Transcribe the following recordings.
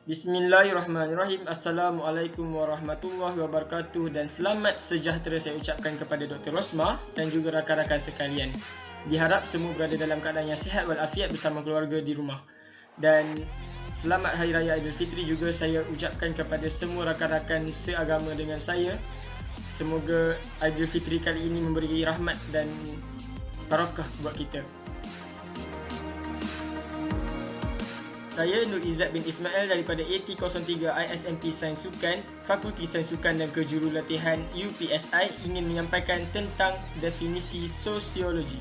Bismillahirrahmanirrahim. Assalamualaikum warahmatullahi wabarakatuh dan selamat sejahtera saya ucapkan kepada Dr. Rosmah dan juga rakan-rakan sekalian. Diharap semua berada dalam keadaan yang sihat walafiat bersama keluarga di rumah. Dan selamat Hari Raya Aidilfitri juga saya ucapkan kepada semua rakan-rakan seagama dengan saya. Semoga Aidilfitri kali ini memberi rahmat dan barakah buat kita. Saya Nur Izzat bin Ismail daripada AT03 ISMT Sains Sukan, Fakulti Sains Sukan dan Kejurulatihan UPSI ingin menyampaikan tentang definisi sosiologi.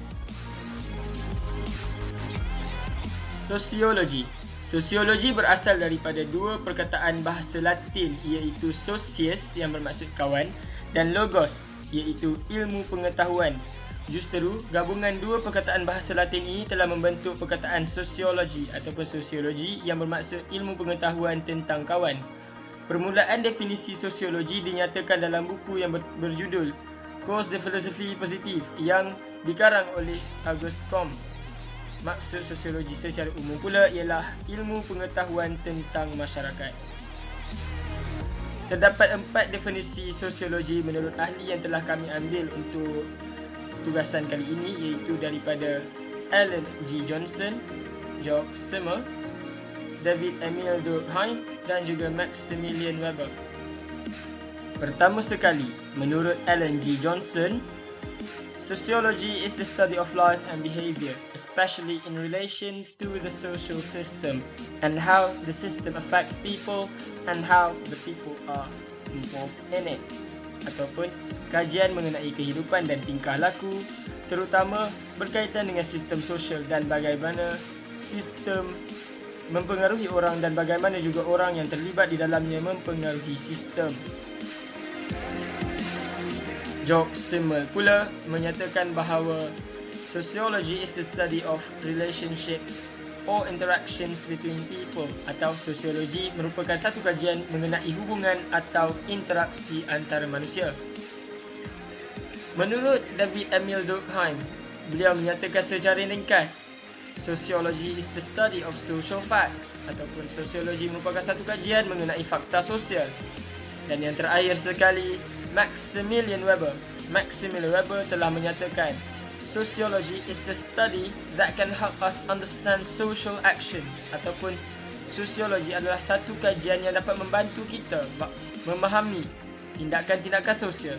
Sosiologi berasal daripada dua perkataan bahasa Latin iaitu socius yang bermaksud kawan dan logos iaitu ilmu pengetahuan. Justeru, gabungan dua perkataan bahasa Latin ini telah membentuk perkataan sosiologi ataupun sosiologi yang bermaksud ilmu pengetahuan tentang kawan. Permulaan definisi sosiologi dinyatakan dalam buku yang berjudul Cours de Philosophie Positive yang dikarang oleh Auguste Comte. Maksud sosiologi secara umum pula ialah ilmu pengetahuan tentang masyarakat. Terdapat 4 definisi sosiologi menurut ahli yang telah kami ambil untuk tugasan kali ini iaitu daripada Alan G. Johnson, Georg Simmel, David Emil Durkheim dan juga Maximilian Weber. Pertama sekali, menurut Alan G. Johnson, sociology is the study of life and behavior, especially in relation to the social system and how the system affects people and how the people are involved in it. Ataupun kajian mengenai kehidupan dan tingkah laku, terutama berkaitan dengan sistem sosial dan bagaimana sistem mempengaruhi orang dan bagaimana juga orang yang terlibat di dalamnya mempengaruhi sistem. Georg Simmel pula menyatakan bahawa sociology is the study of relationships or interactions between people, atau sosiologi merupakan satu kajian mengenai hubungan atau interaksi antara manusia. Menurut David Emil Durkheim, beliau menyatakan secara ringkas, sociology is the study of social facts, ataupun sosiologi merupakan satu kajian mengenai fakta sosial. Dan yang terakhir sekali, Maximilian Weber telah menyatakan sociology is the study that can help us understand social actions, ataupun sosiologi adalah satu kajian yang dapat membantu kita memahami tindakan-tindakan sosial.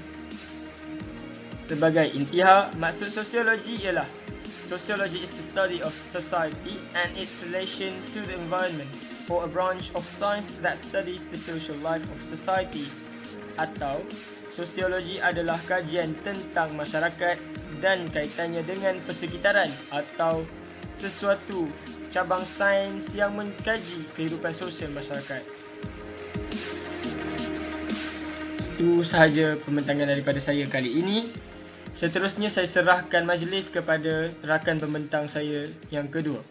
Sebagai intiha, maksud sosiologi ialah sociology is the study of society and its relation to the environment, or a branch of science that studies the social life of society. Atau sosiologi adalah kajian tentang masyarakat dan kaitannya dengan persekitaran atau sesuatu cabang sains yang mengkaji kehidupan sosial masyarakat. Itu sahaja pembentangan daripada saya kali ini. Seterusnya saya serahkan majlis kepada rakan pembentang saya yang kedua.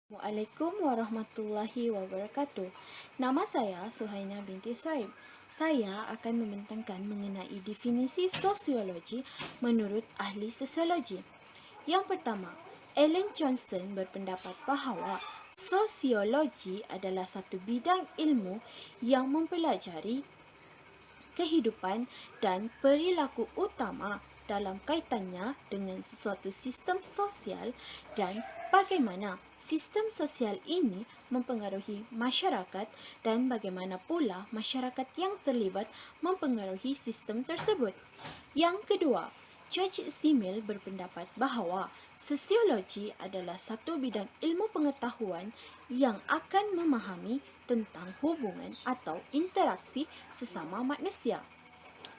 Assalamualaikum warahmatullahi wabarakatuh. Nama saya Suhaina binti Saib. Saya akan membentangkan mengenai definisi sosiologi menurut ahli sosiologi. Yang pertama, Alan Johnson berpendapat bahawa sosiologi adalah satu bidang ilmu yang mempelajari kehidupan dan perilaku utama dalam kaitannya dengan sesuatu sistem sosial dan bagaimana sistem sosial ini mempengaruhi masyarakat dan bagaimana pula masyarakat yang terlibat mempengaruhi sistem tersebut. Yang kedua, Georg Simmel berpendapat bahawa sosiologi adalah satu bidang ilmu pengetahuan yang akan memahami tentang hubungan atau interaksi sesama manusia.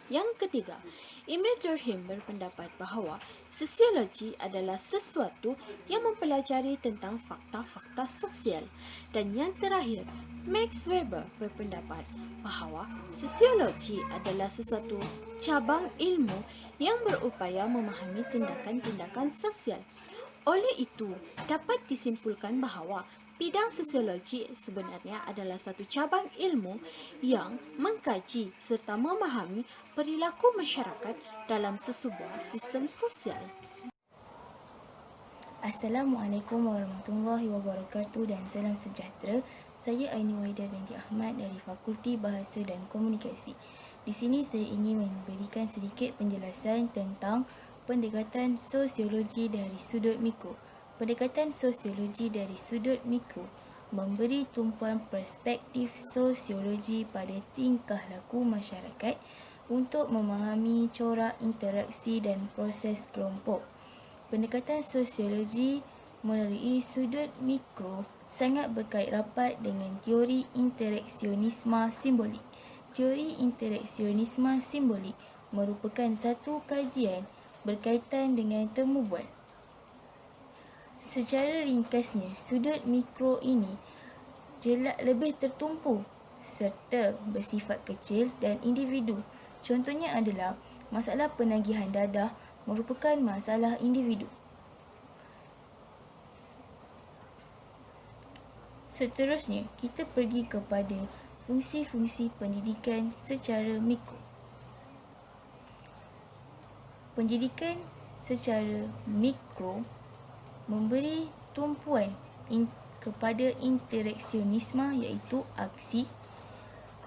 Yang ketiga, Emil Durkheim berpendapat bahawa sosiologi adalah sesuatu yang mempelajari tentang fakta-fakta sosial. Dan yang terakhir, Max Weber berpendapat bahawa sosiologi adalah sesuatu cabang ilmu yang berupaya memahami tindakan-tindakan sosial. Oleh itu, dapat disimpulkan bahawa bidang sosiologi sebenarnya adalah satu cabang ilmu yang mengkaji serta memahami perilaku masyarakat dalam sesebuah sistem sosial. Assalamualaikum warahmatullahi wabarakatuh dan salam sejahtera. Saya Aini Wahida binti Ahmad dari Fakulti Bahasa dan Komunikasi. Di sini saya ingin memberikan sedikit penjelasan tentang pendekatan sosiologi dari sudut mikro. Pendekatan sosiologi dari sudut mikro memberi tumpuan perspektif sosiologi pada tingkah laku masyarakat untuk memahami corak interaksi dan proses kelompok. Pendekatan sosiologi melalui sudut mikro sangat berkait rapat dengan teori interaksionisme simbolik. Teori interaksionisme simbolik merupakan satu kajian berkaitan dengan temu bual. Secara ringkasnya, sudut mikro ini lebih tertumpu serta bersifat kecil dan individu. Contohnya adalah masalah penagihan dadah merupakan masalah individu. Seterusnya, kita pergi kepada fungsi-fungsi pendidikan secara mikro. Pendidikan secara mikro memberi tumpuan kepada interaksionisme iaitu aksi,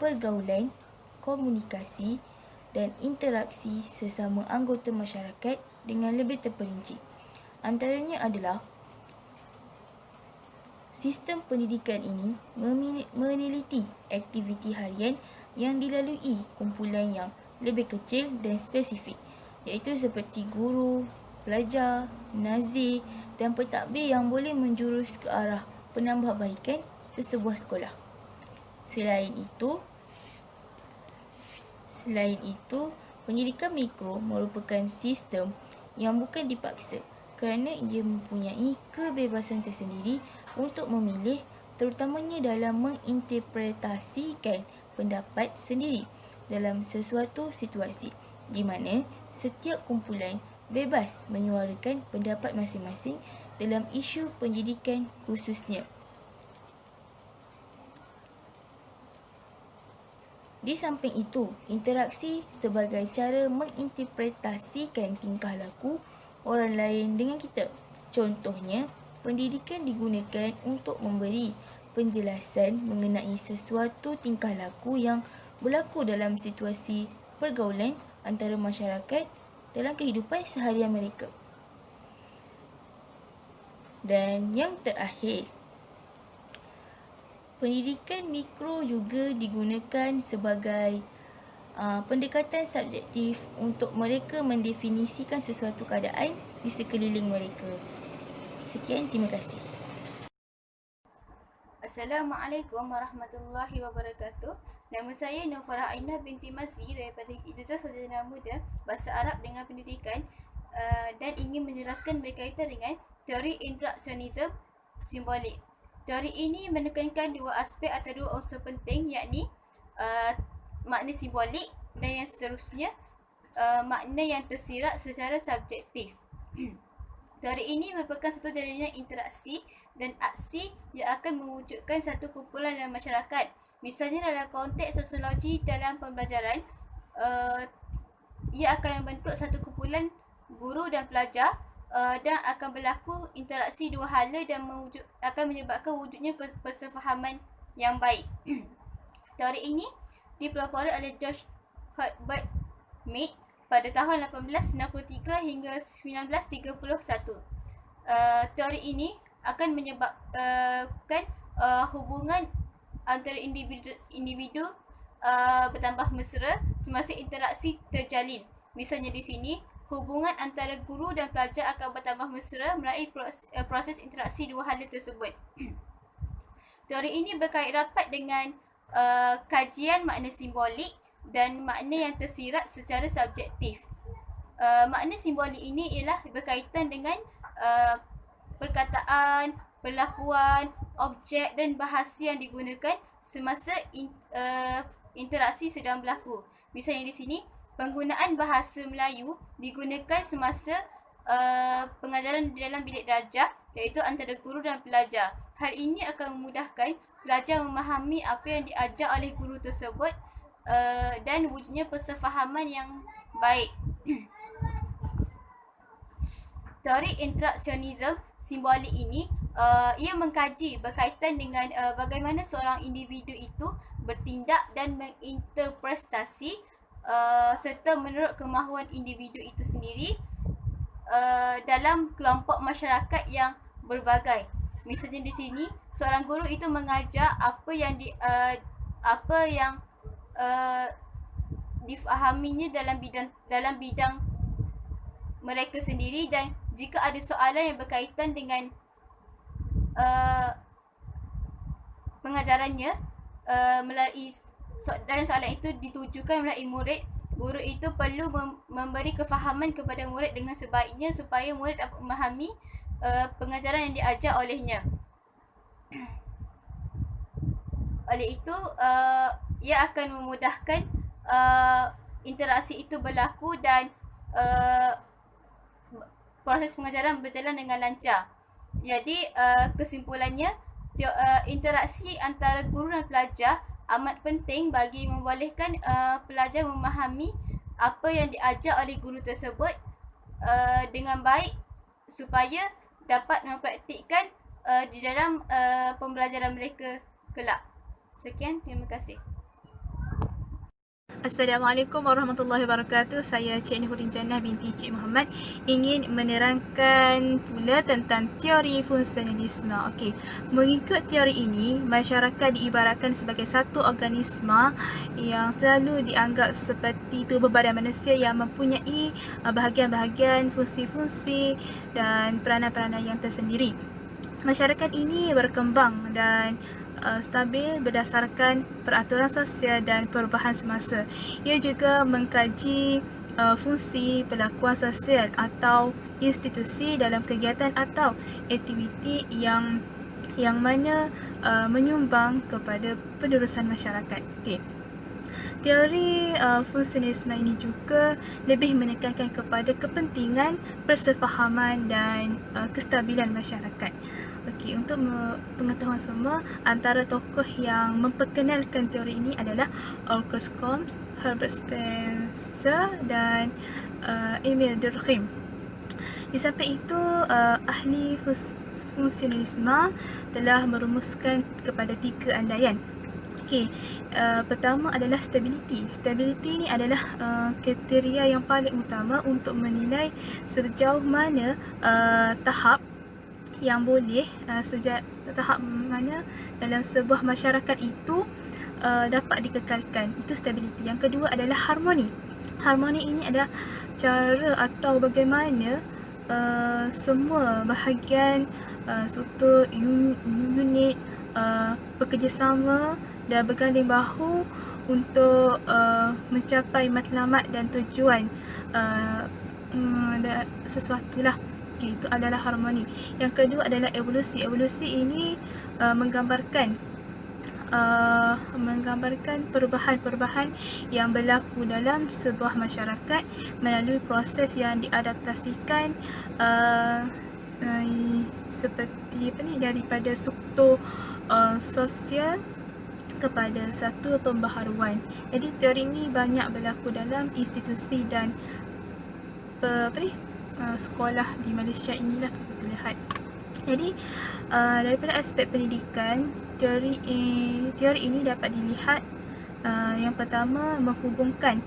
pergaulan, komunikasi dan interaksi sesama anggota masyarakat dengan lebih terperinci. Antaranya adalah sistem pendidikan ini meneliti aktiviti harian yang dilalui kumpulan yang lebih kecil dan spesifik, iaitu seperti guru, pelajar, nazir dan pentadbir yang boleh menjurus ke arah penambahbaikan sesebuah sekolah. Selain itu, pendidikan mikro merupakan sistem yang bukan dipaksa kerana ia mempunyai kebebasan tersendiri untuk memilih, terutamanya dalam menginterpretasikan pendapat sendiri dalam sesuatu situasi, di mana setiap kumpulan bebas menyuarakan pendapat masing-masing dalam isu pendidikan khususnya. Di samping itu, interaksi sebagai cara menginterpretasikan tingkah laku orang lain dengan kita. Contohnya, pendidikan digunakan untuk memberi penjelasan mengenai sesuatu tingkah laku yang berlaku dalam situasi pergaulan antara masyarakat dalam kehidupan seharian mereka. Dan yang terakhir, pendidikan mikro juga digunakan sebagai pendekatan subjektif untuk mereka mendefinisikan sesuatu keadaan di sekeliling mereka. Sekian, terima kasih. Assalamualaikum warahmatullahi wabarakatuh. Nama saya Nur Farah Ainah binti Masri daripada Ijazah Sarjana Muda Bahasa Arab dengan Pendidikan dan ingin menjelaskan berkaitan dengan teori interaksionisme simbolik. Teori ini menekankan dua aspek atau dua unsur penting, yakni makna simbolik dan yang seterusnya makna yang tersirat secara subjektif. Teori ini merupakan satu jalinan interaksi dan aksi yang akan mewujudkan satu kumpulan dalam masyarakat. Misalnya dalam konteks sosiologi dalam pembelajaran, ia akan membentuk satu kumpulan guru dan pelajar dan akan berlaku interaksi dua hala dan akan menyebabkan wujudnya persefahaman yang baik. Teori ini dipelopori oleh George Herbert Mead pada tahun 1863 hingga 1931. Teori ini akan menyebabkan hubungan antara individu bertambah mesra semasa interaksi terjalin. Misalnya di sini, hubungan antara guru dan pelajar akan bertambah mesra melalui proses interaksi dua hala tersebut. Teori ini berkait rapat dengan kajian makna simbolik dan makna yang tersirat secara subjektif. Makna simbolik ini ialah berkaitan dengan perkataan, perlakuan, objek dan bahasa yang digunakan semasa interaksi sedang berlaku. Misalnya di sini, penggunaan bahasa Melayu digunakan semasa pengajaran di dalam bilik darjah, iaitu antara guru dan pelajar. Hal ini akan memudahkan pelajar memahami apa yang diajar oleh guru tersebut dan wujudnya persefahaman yang baik. teori interaksionisme simbolik ini ia mengkaji berkaitan dengan bagaimana seorang individu itu bertindak dan menginterpretasi serta menurut kemahuan individu itu sendiri dalam kelompok masyarakat yang berbagai. Misalnya di sini seorang guru itu mengajar apa yang difahaminya dalam bidang mereka sendiri, dan jika ada soalan yang berkaitan dengan pengajarannya dan soalan itu ditujukan melalui murid, guru itu perlu memberi kefahaman kepada murid dengan sebaiknya supaya murid dapat memahami pengajaran yang diajar olehnya. Oleh itu, ia akan memudahkan interaksi itu berlaku dan proses pengajaran berjalan dengan lancar. Jadi, kesimpulannya, interaksi antara guru dan pelajar amat penting bagi membolehkan pelajar memahami apa yang diajar oleh guru tersebut dengan baik supaya dapat mempraktikkan di dalam pembelajaran mereka kelak. Sekian, terima kasih. Assalamualaikum warahmatullahi wabarakatuh. Saya Cik Nurul Jannah binti Cik Muhammad ingin menerangkan pula tentang teori fungsionalisme. Okey, mengikut teori ini, masyarakat diibaratkan sebagai satu organisma yang selalu dianggap seperti tubuh badan manusia yang mempunyai bahagian-bahagian, fungsi-fungsi dan peranan-peranan yang tersendiri. Masyarakat ini berkembang dan stabil berdasarkan peraturan sosial dan perubahan semasa. Ia juga mengkaji fungsi perlakuan sosial atau institusi dalam kegiatan atau aktiviti yang mana menyumbang kepada penerusan masyarakat. Okay. Teori fungsionalisme ini juga lebih menekankan kepada kepentingan persefahaman dan kestabilan masyarakat. Okey, untuk pengetahuan semua, antara tokoh yang memperkenalkan teori ini adalah Auguste Comte, Herbert Spencer dan Emile Durkheim. Di samping itu, ahli fungsionalisme telah merumuskan kepada 3 andaian. Okey, pertama adalah stability. Stability ini adalah kriteria yang paling utama untuk menilai sejauh mana tahap yang boleh tahap mana dalam sebuah masyarakat itu dapat dikekalkan. Itu stability. Yang kedua adalah harmoni. Harmoni ini adalah cara atau bagaimana semua bahagian suatu unit bekerjasama dan berganding bahu untuk mencapai matlamat dan tujuan sesuatu lah. Okay, itu adalah harmoni. Yang kedua adalah evolusi. Evolusi ini menggambarkan perubahan-perubahan yang berlaku dalam sebuah masyarakat melalui proses yang diadaptasikan seperti daripada struktur sosial kepada satu pembaharuan. Jadi teori ini banyak berlaku dalam institusi dan sekolah di Malaysia inilah kita lihat. Jadi daripada aspek pendidikan, teori ini dapat dilihat yang pertama menghubungkan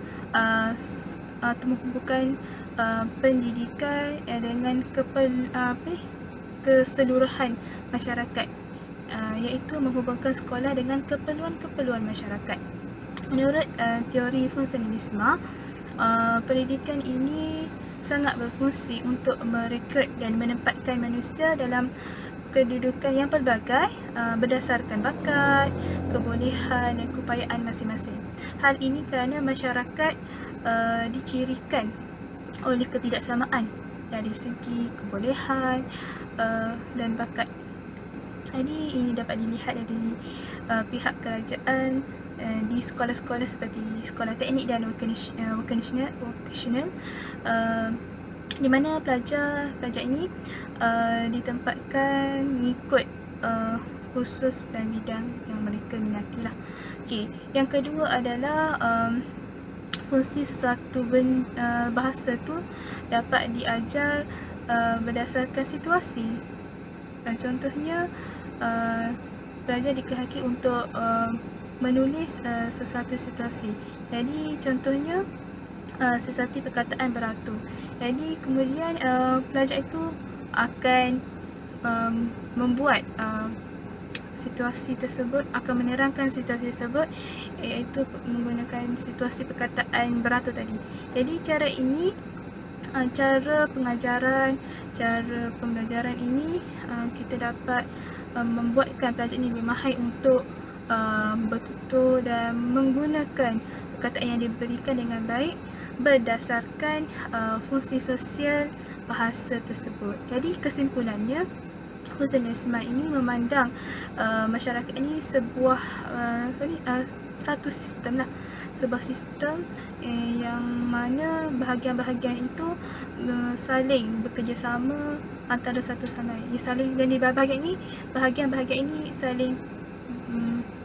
pendidikan dengan keseluruhan masyarakat, iaitu menghubungkan sekolah dengan keperluan masyarakat. Menurut teori fungsionalisme, pendidikan ini sangat berfungsi untuk merekrut dan menempatkan manusia dalam kedudukan yang pelbagai berdasarkan bakat, kebolehan dan keupayaan masing-masing. Hal ini kerana masyarakat dicirikan oleh ketidaksamaan dari segi kebolehan dan bakat. Jadi ini dapat dilihat dari pihak kerajaan di sekolah-sekolah seperti sekolah teknik dan vocational di mana pelajar ini ditempatkan mengikut khusus dan bidang yang mereka minati lah. Okay. Yang kedua adalah fungsi sesuatu bahasa tu dapat diajar berdasarkan situasi. Contohnya, pelajar dikehendaki untuk menulis sesuatu situasi. Jadi contohnya sesuatu perkataan beratur. Jadi kemudian pelajar itu akan membuat situasi tersebut, akan menerangkan situasi tersebut, iaitu menggunakan situasi perkataan beratur tadi. Jadi cara ini, cara pembelajaran ini kita dapat membuatkan pelajar ini lebih mahir untuk bertutur dan menggunakan perkataan yang diberikan dengan baik berdasarkan fungsi sosial bahasa tersebut. Jadi kesimpulannya, Husnul Isma ini memandang masyarakat ini sebuah satu sistem lah, sebuah sistem yang mana bahagian-bahagian itu saling bekerjasama antara satu sama lain. Dan di bahagian-bahagian ini saling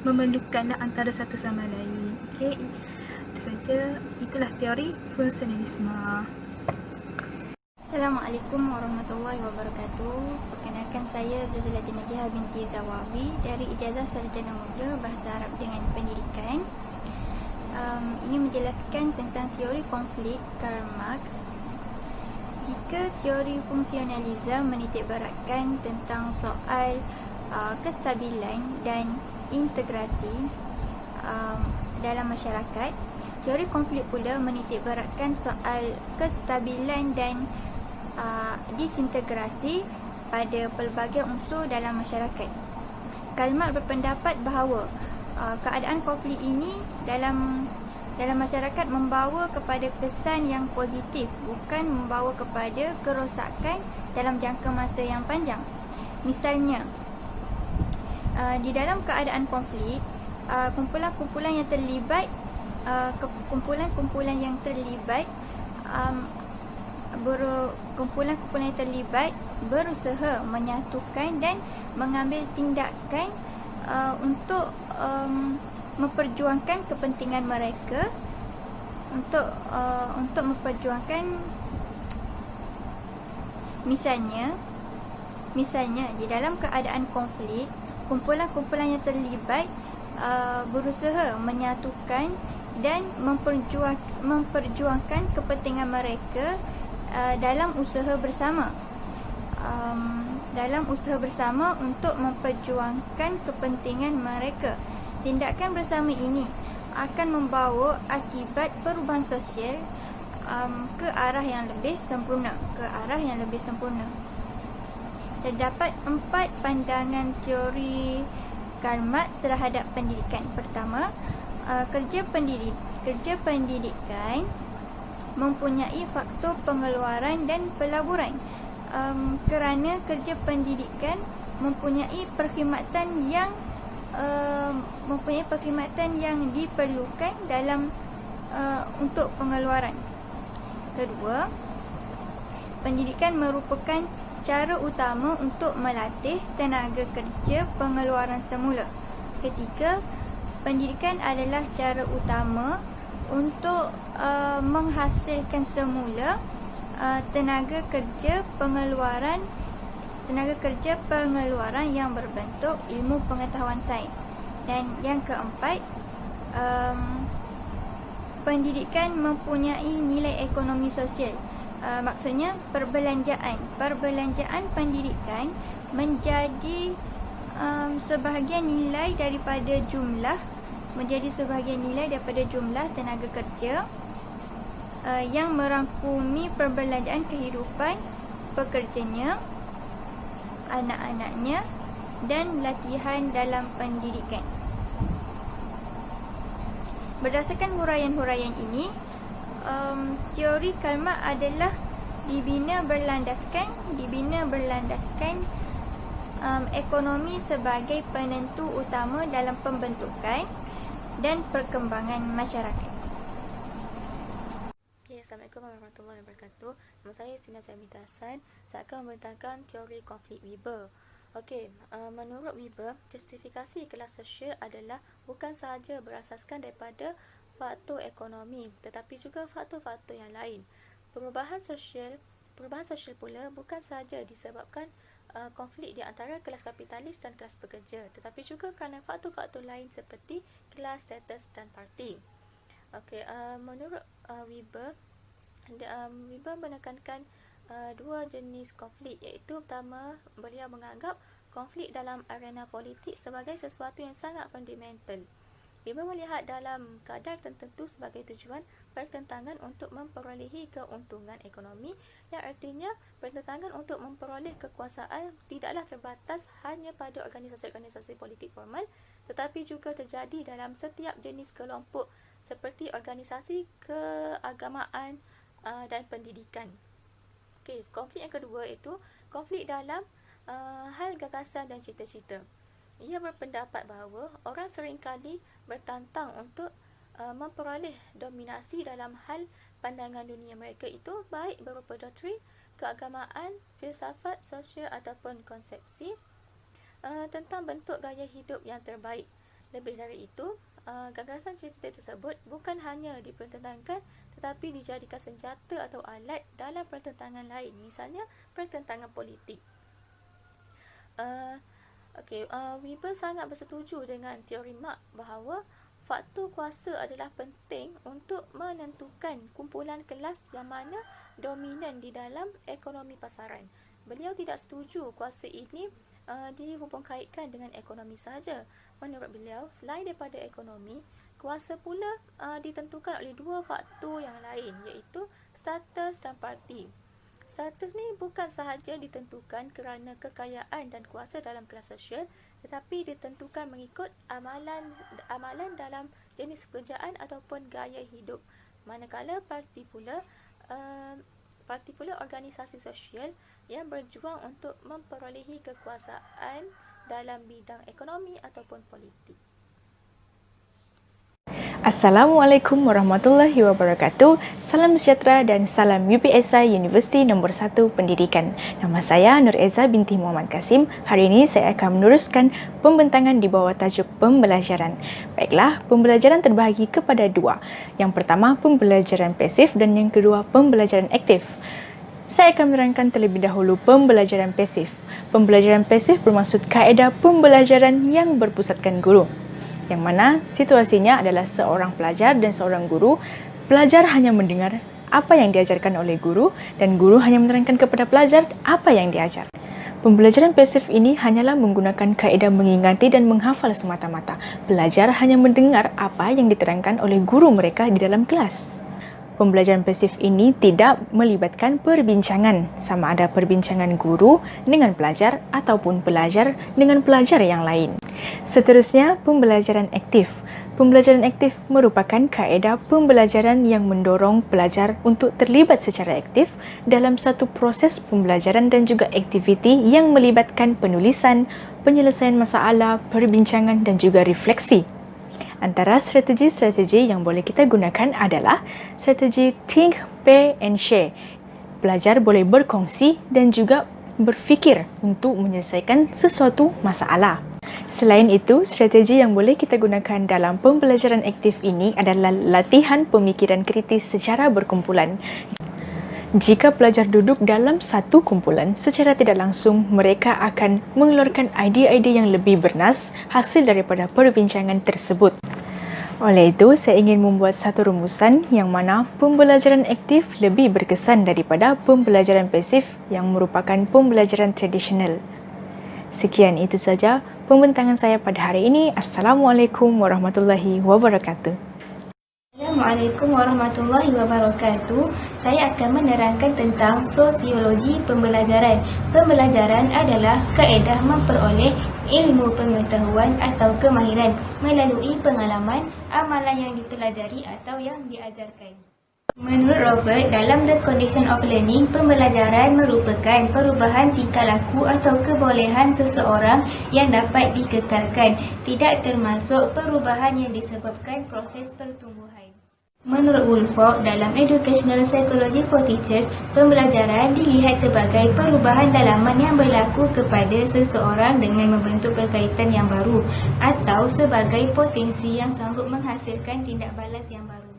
memerlukan antara satu sama lain. Okey, itu saja. Itulah teori fungsionalisme. Assalamualaikum warahmatullahi wabarakatuh. Perkenalkan, saya Zuzilatin Najihah binti Zawawi dari Ijazah Sarjana Muda Bahasa Arab dengan Pendidikan. Ini menjelaskan tentang teori konflik Karl Marx. Jika teori fungsionalisme menitikberatkan tentang soal kestabilan dan integrasi dalam masyarakat, teori konflik pula menitikberatkan soal kestabilan dan disintegrasi pada pelbagai unsur dalam masyarakat. Karl Marx berpendapat bahawa keadaan konflik ini dalam masyarakat membawa kepada kesan yang positif, bukan membawa kepada kerosakan dalam jangka masa yang panjang. Misalnya, di dalam keadaan konflik, kumpulan-kumpulan yang terlibat berusaha menyatukan dan mengambil tindakan untuk memperjuangkan kepentingan mereka, untuk memperjuangkan misalnya di dalam keadaan konflik, kumpulan-kumpulan yang terlibat berusaha menyatukan dan memperjuangkan kepentingan mereka dalam usaha bersama untuk memperjuangkan kepentingan mereka. Tindakan bersama ini akan membawa akibat perubahan sosial ke arah yang lebih sempurna. Terdapat 4 pandangan teori Karl Marx terhadap pendidikan. Pertama, kerja pendidikan mempunyai faktor pengeluaran dan pelaburan, kerana kerja pendidikan mempunyai perkhidmatan yang diperlukan dalam untuk pengeluaran. Kedua, pendidikan merupakan cara utama untuk melatih tenaga kerja pengeluaran semula. Ketiga, pendidikan adalah cara utama untuk menghasilkan semula tenaga kerja pengeluaran yang berbentuk ilmu pengetahuan sains. Dan yang keempat, pendidikan mempunyai nilai ekonomi sosial. Maksudnya perbelanjaan pendidikan menjadi sebahagian nilai daripada jumlah tenaga kerja yang merangkumi perbelanjaan kehidupan pekerjanya, anak-anaknya dan latihan dalam pendidikan. Berdasarkan huraian-huraian ini, teori Karl Marx adalah dibina berlandaskan ekonomi sebagai penentu utama dalam pembentukan dan perkembangan masyarakat. Assalamualaikum warahmatullahi wabarakatuh. Nama saya Sina Zamita Hassan. Saya akan membentangkan teori konflik Weber. Menurut Weber, justifikasi kelas sosial adalah bukan sahaja berasaskan daripada faktor ekonomi, tetapi juga faktor-faktor yang lain. Perubahan sosial Perubahan sosial pula bukan sahaja disebabkan konflik di antara kelas kapitalis dan kelas pekerja, tetapi juga kerana faktor-faktor lain seperti kelas, status dan parti. Menurut Weber menekankan dua jenis konflik, iaitu pertama, beliau menganggap konflik dalam arena politik sebagai sesuatu yang sangat fundamental. Weber melihat dalam kadar tertentu sebagai tujuan pertentangan untuk memperolehi keuntungan ekonomi, yang artinya pertentangan untuk memperoleh kekuasaan tidaklah terbatas hanya pada organisasi-organisasi politik formal, tetapi juga terjadi dalam setiap jenis kelompok seperti organisasi keagamaan dan pendidikan. Konflik yang kedua itu konflik dalam hal gagasan dan cita-cita. Ia berpendapat bahawa orang seringkali bertantang untuk memperoleh dominasi dalam hal pandangan dunia mereka itu, baik berupa doktrin, keagamaan, filsafat, sosial ataupun konsepsi tentang bentuk gaya hidup yang terbaik. Lebih dari itu, gagasan cita-cita tersebut bukan hanya dipertentangkan tetapi dijadikan senjata atau alat dalam pertentangan lain, misalnya pertentangan politik. Weber sangat bersetuju dengan teori Marx bahawa faktor kuasa adalah penting untuk menentukan kumpulan kelas yang mana dominan di dalam ekonomi pasaran. Beliau tidak setuju kuasa ini dihubungkaitkan dengan ekonomi sahaja. Menurut beliau, selain daripada ekonomi, kuasa pula ditentukan oleh dua faktor yang lain, iaitu status dan parti. Status ni bukan sahaja ditentukan kerana kekayaan dan kuasa dalam kelas sosial, tetapi ditentukan mengikut amalan dalam jenis pekerjaan ataupun gaya hidup. Manakala parti pula organisasi sosial yang berjuang untuk memperolehi kekuasaan dalam bidang ekonomi ataupun politik. Assalamualaikum warahmatullahi wabarakatuh. Salam sejahtera dan salam UPSI Universiti Nombor 1 Pendidikan. Nama saya Nur Eza binti Muhammad Kasim. Hari ini saya akan meneruskan pembentangan di bawah tajuk pembelajaran. Baiklah, pembelajaran terbahagi kepada dua. Yang pertama, pembelajaran pasif dan yang kedua, pembelajaran aktif. Saya akan menerangkan terlebih dahulu pembelajaran pasif. Pembelajaran pasif bermaksud kaedah pembelajaran yang berpusatkan guru, yang mana situasinya adalah seorang pelajar dan seorang guru. Pelajar hanya mendengar apa yang diajarkan oleh guru dan guru hanya menerangkan kepada pelajar apa yang diajar. Pembelajaran pasif ini hanyalah menggunakan kaedah mengingati dan menghafal semata-mata. Pelajar hanya mendengar apa yang diterangkan oleh guru mereka di dalam kelas. Pembelajaran pasif ini tidak melibatkan perbincangan, sama ada perbincangan guru dengan pelajar ataupun pelajar dengan pelajar yang lain. Seterusnya, pembelajaran aktif. Pembelajaran aktif merupakan kaedah pembelajaran yang mendorong pelajar untuk terlibat secara aktif dalam satu proses pembelajaran dan juga aktiviti yang melibatkan penulisan, penyelesaian masalah, perbincangan dan juga refleksi. Antara strategi-strategi yang boleh kita gunakan adalah strategi think, pair and share. Pelajar boleh berkongsi dan juga berfikir untuk menyelesaikan sesuatu masalah. Selain itu, strategi yang boleh kita gunakan dalam pembelajaran aktif ini adalah latihan pemikiran kritis secara berkumpulan. Jika pelajar duduk dalam satu kumpulan, secara tidak langsung mereka akan mengeluarkan idea-idea yang lebih bernas hasil daripada perbincangan tersebut. Oleh itu, saya ingin membuat satu rumusan yang mana pembelajaran aktif lebih berkesan daripada pembelajaran pasif yang merupakan pembelajaran tradisional. Sekian itu saja pembentangan saya pada hari ini. Assalamualaikum warahmatullahi wabarakatuh. Assalamualaikum warahmatullahi wabarakatuh. Saya akan menerangkan tentang sosiologi pembelajaran. Pembelajaran adalah kaedah memperoleh ilmu pengetahuan atau kemahiran melalui pengalaman, amalan yang dipelajari atau yang diajarkan. Menurut Robert, dalam The Condition of Learning, pembelajaran merupakan perubahan tingkah laku atau kebolehan seseorang yang dapat dikekalkan, tidak termasuk perubahan yang disebabkan proses pertumbuhan. Menurut Woolfolk, dalam Educational Psychology for Teachers, pembelajaran dilihat sebagai perubahan dalaman yang berlaku kepada seseorang dengan membentuk berkaitan yang baru atau sebagai potensi yang sanggup menghasilkan tindak balas yang baru.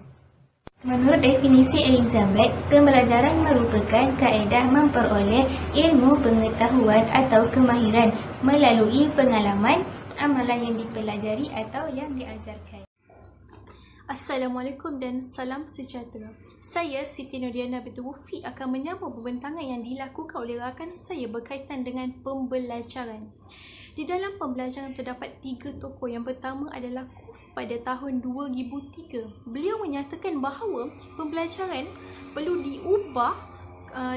Menurut definisi Elizabeth, pembelajaran merupakan kaedah memperoleh ilmu, pengetahuan atau kemahiran melalui pengalaman, amalan yang dipelajari atau yang diajarkan. Assalamualaikum dan salam sejahtera. Saya Siti Nuriana binti Mufi akan menyambung pembentangan yang dilakukan oleh rakan saya berkaitan dengan pembelajaran. Di dalam pembelajaran terdapat 3 tokoh. Yang pertama adalah Kuf pada tahun 2003. Beliau menyatakan bahawa pembelajaran perlu diubah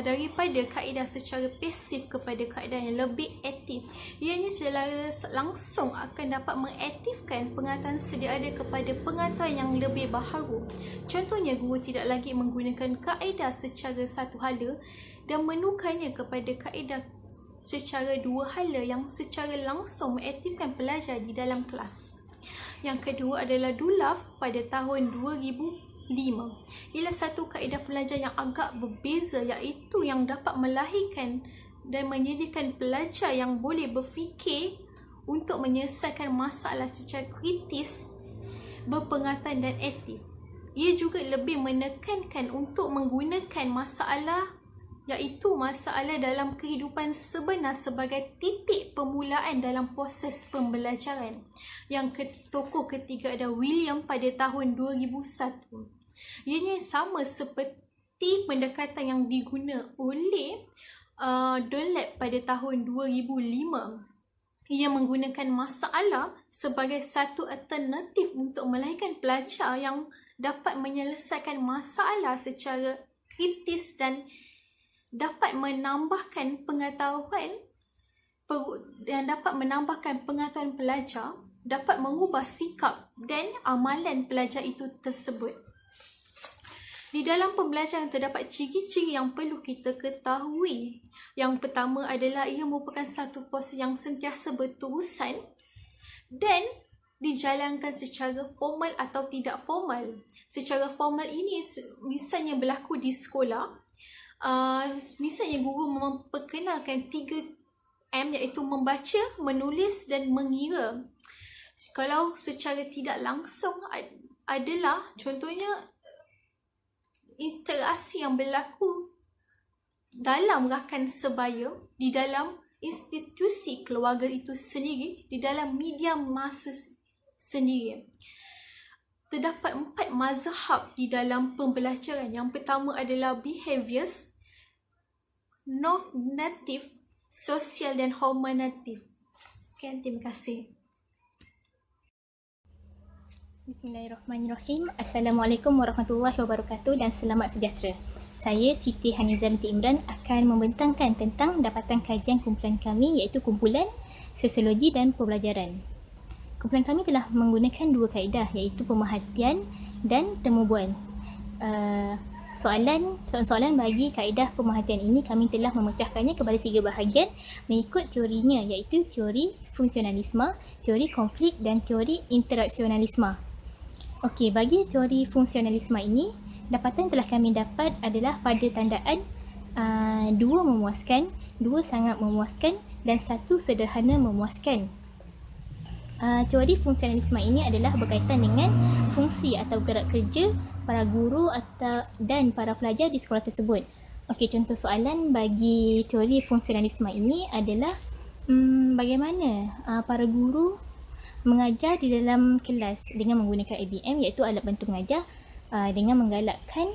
daripada kaedah secara pasif kepada kaedah yang lebih aktif. Ianya secara langsung akan dapat mengaktifkan pengetahuan sedia ada kepada pengetahuan yang lebih baharu. Contohnya, guru tidak lagi menggunakan kaedah secara satu hala dan menukarnya kepada kaedah secara dua hala yang secara langsung mengaktifkan pelajar di dalam kelas. Yang kedua adalah Dulaf pada tahun 2005. Ialah satu kaedah pelajar yang agak berbeza, iaitu yang dapat melahirkan dan menyediakan pelajar yang boleh berfikir untuk menyelesaikan masalah secara kritis, berpengetahuan dan aktif. Ia juga lebih menekankan untuk menggunakan masalah, iaitu masalah dalam kehidupan sebenar sebagai titik permulaan dalam proses pembelajaran. Yang tokoh ketiga adalah William pada tahun 2001. Ianya sama seperti pendekatan yang diguna oleh Dunlap pada tahun 2005. Ia menggunakan masalah sebagai satu alternatif untuk melahirkan pelajar yang dapat menyelesaikan masalah secara kritis dan dapat menambahkan pengetahuan pengetahuan pelajar, dapat mengubah sikap dan amalan pelajar itu tersebut. Di dalam pembelajaran terdapat ciri-ciri yang perlu kita ketahui. Yang pertama adalah ia merupakan satu proses yang sentiasa berterusan dan dijalankan secara formal atau tidak formal. Secara formal ini misalnya berlaku di sekolah. Misalnya guru memperkenalkan 3M, iaitu membaca, menulis dan mengira. Kalau secara tidak langsung adalah contohnya interaksi yang berlaku dalam rakan sebaya, di dalam institusi keluarga itu sendiri, di dalam media masa sendiri. Terdapat 4 mazhab di dalam pembelajaran. Yang pertama adalah behaviors, normative, sosial dan hormonatif. Sekian, terima kasih. Bismillahirrahmanirrahim. Assalamualaikum warahmatullahi wabarakatuh dan selamat sejahtera. Saya Siti Haniza binti Imran akan membentangkan tentang dapatan kajian kumpulan kami, iaitu kumpulan Sosiologi dan Pembelajaran. Kumpulan kami telah menggunakan 2 kaedah, iaitu pemerhatian dan temubual. Soalan bagi kaedah pemerhatian ini kami telah memecahkannya kepada 3 bahagian mengikut teorinya, iaitu teori fungsionalisme, teori konflik dan teori interaksionalisme. Okey, bagi teori fungsionalisme ini, dapatan telah kami dapat adalah pada tandaan 2 memuaskan, 2 sangat memuaskan dan 1 sederhana memuaskan. Teori fungsionalisme ini adalah berkaitan dengan fungsi atau gerak kerja para guru dan para pelajar di sekolah tersebut. Okey, contoh soalan bagi teori fungsionalisme ini adalah bagaimana para guru mengajar di dalam kelas dengan menggunakan ABM, iaitu alat bantu mengajar, dengan menggalakkan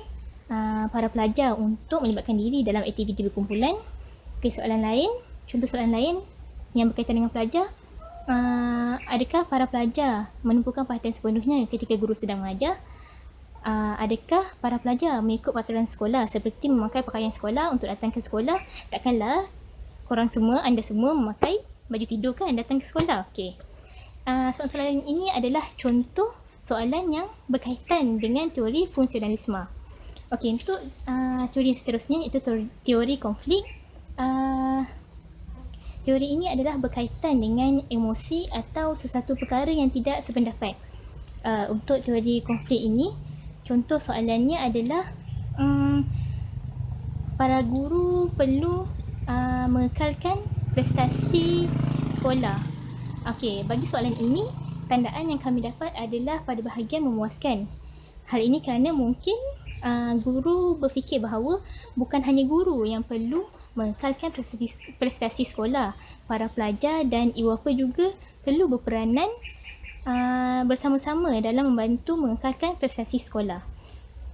para pelajar untuk melibatkan diri dalam aktiviti berkumpulan. Okey, contoh soalan lain yang berkaitan dengan pelajar. Adakah para pelajar menumpukan perhatian sepenuhnya ketika guru sedang mengajar? Adakah para pelajar mengikut peraturan sekolah seperti memakai pakaian sekolah untuk datang ke sekolah? Takkanlah anda semua memakai baju tidur kan datang ke sekolah? Okey. Soalan ini adalah contoh soalan yang berkaitan dengan teori fungsionalisme. Okey, untuk teori seterusnya iaitu teori konflik. Teori ini adalah berkaitan dengan emosi atau sesuatu perkara yang tidak sependapat. Untuk teori konflik ini, contoh soalannya adalah para guru perlu mengekalkan prestasi sekolah. Okey, bagi soalan ini, tandaan yang kami dapat adalah pada bahagian memuaskan. Hal ini kerana mungkin guru berfikir bahawa bukan hanya guru yang perlu mengekalkan prestasi sekolah, para pelajar dan ibu-bapa juga perlu berperanan bersama-sama dalam membantu mengekalkan prestasi sekolah.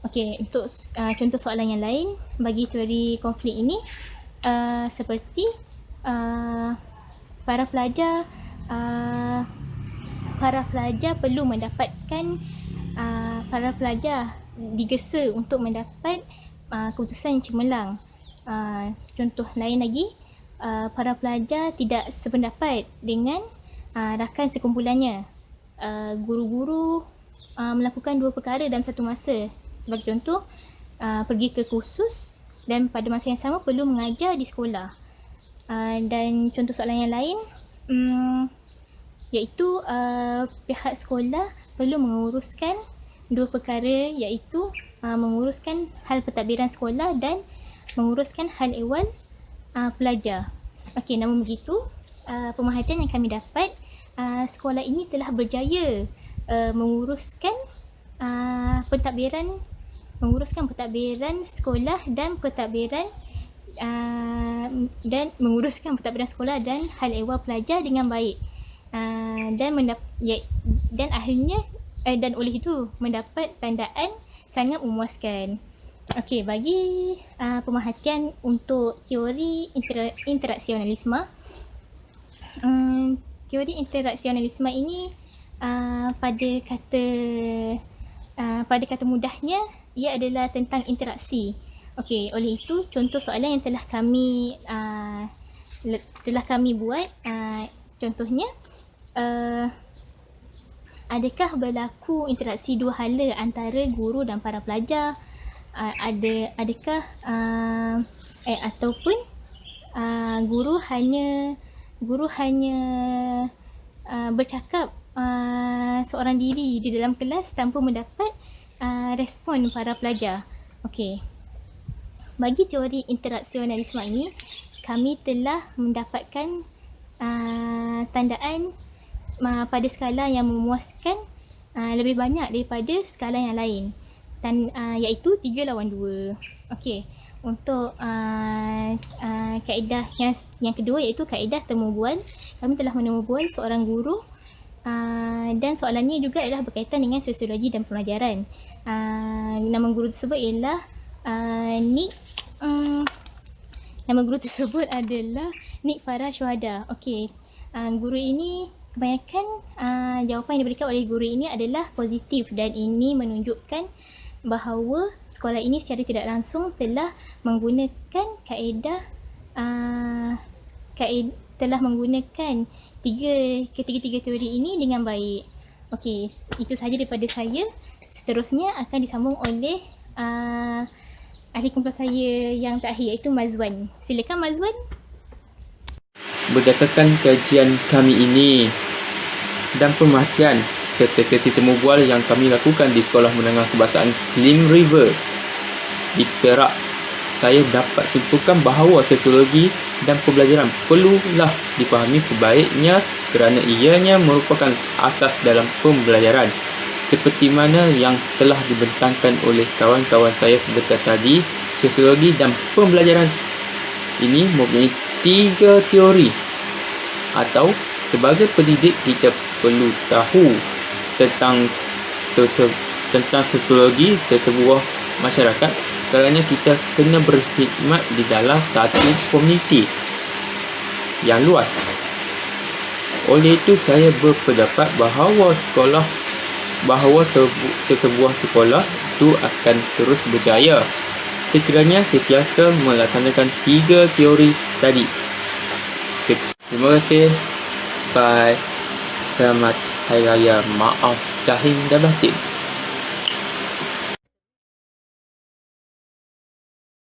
Okey, untuk contoh soalan yang lain bagi teori konflik ini, seperti para pelajar perlu mendapatkan para pelajar digesa untuk mendapat keputusan yang cemerlang. Contoh lain lagi, para pelajar tidak sependapat dengan rakan sekumpulannya. Guru-guru melakukan dua perkara dalam satu masa. Sebagai contoh, pergi ke kursus dan pada masa yang sama perlu mengajar di sekolah. Dan contoh soalan yang lain, iaitu pihak sekolah perlu menguruskan dua perkara, iaitu menguruskan hal pentadbiran sekolah dan menguruskan hal ehwal pelajar. Okey, namun begitu, pemerhatian yang kami dapat, sekolah ini telah berjaya menguruskan pentadbiran sekolah dan menguruskan pentadbiran sekolah dan hal ehwal pelajar dengan baik, dan akhirnya oleh itu mendapat tandaan sangat memuaskan. Okey, bagi pemerhatian untuk teori interaksionalisme, teori interaksionalisme ini pada kata mudahnya ia adalah tentang interaksi. Okey, oleh itu contoh soalan yang telah kami buat, contohnya, adakah berlaku interaksi dua hala antara guru dan para pelajar? Adakah ataupun guru hanya bercakap seorang diri di dalam kelas tanpa mendapat respon para pelajar? Okey. Bagi teori interaksionalisme ini, kami telah mendapatkan tandaan pada skala yang memuaskan lebih banyak daripada skala yang lain, iaitu 3/2. Okey, untuk kaedah yang kedua, iaitu kaedah temu bual, kami telah menemu bual seorang guru, dan soalannya juga adalah berkaitan dengan sosiologi dan pelajaran. Nama guru tersebut ialah Nik Farah Syuhada. Okey, guru ini kebanyakan jawapan yang diberikan oleh guru ini adalah positif, dan ini menunjukkan bahawa sekolah ini secara tidak langsung telah menggunakan telah menggunakan ketiga teori ini dengan baik. Okey, itu sahaja daripada saya. Seterusnya akan disambung oleh ahli kumpulan saya yang terakhir, iaitu Mazwan. Silakan Mazwan. Berdasarkan kajian kami ini dan pemerhatian serta sesi temu bual yang kami lakukan di Sekolah Menengah Kebahasaan Sling River di Perak, saya dapat simpulkan bahawa sosiologi dan pembelajaran perlulah dipahami sebaiknya kerana ianya merupakan asas dalam pembelajaran. Seperti mana yang telah dibentangkan oleh kawan-kawan saya sebentar tadi, sosiologi dan pembelajaran ini mempunyai 3 teori, atau sebagai pendidik kita perlu tahu tentang sosiologi sesebuah masyarakat kerana kita kena berkhidmat di dalam satu komuniti yang luas. Oleh itu saya berpendapat bahawa sebuah sekolah itu akan terus berjaya sekiranya sentiasa melaksanakan 3 teori tadi. Terima kasih. Bye. Selamat Hari Raya. Maaf zahir dan batin.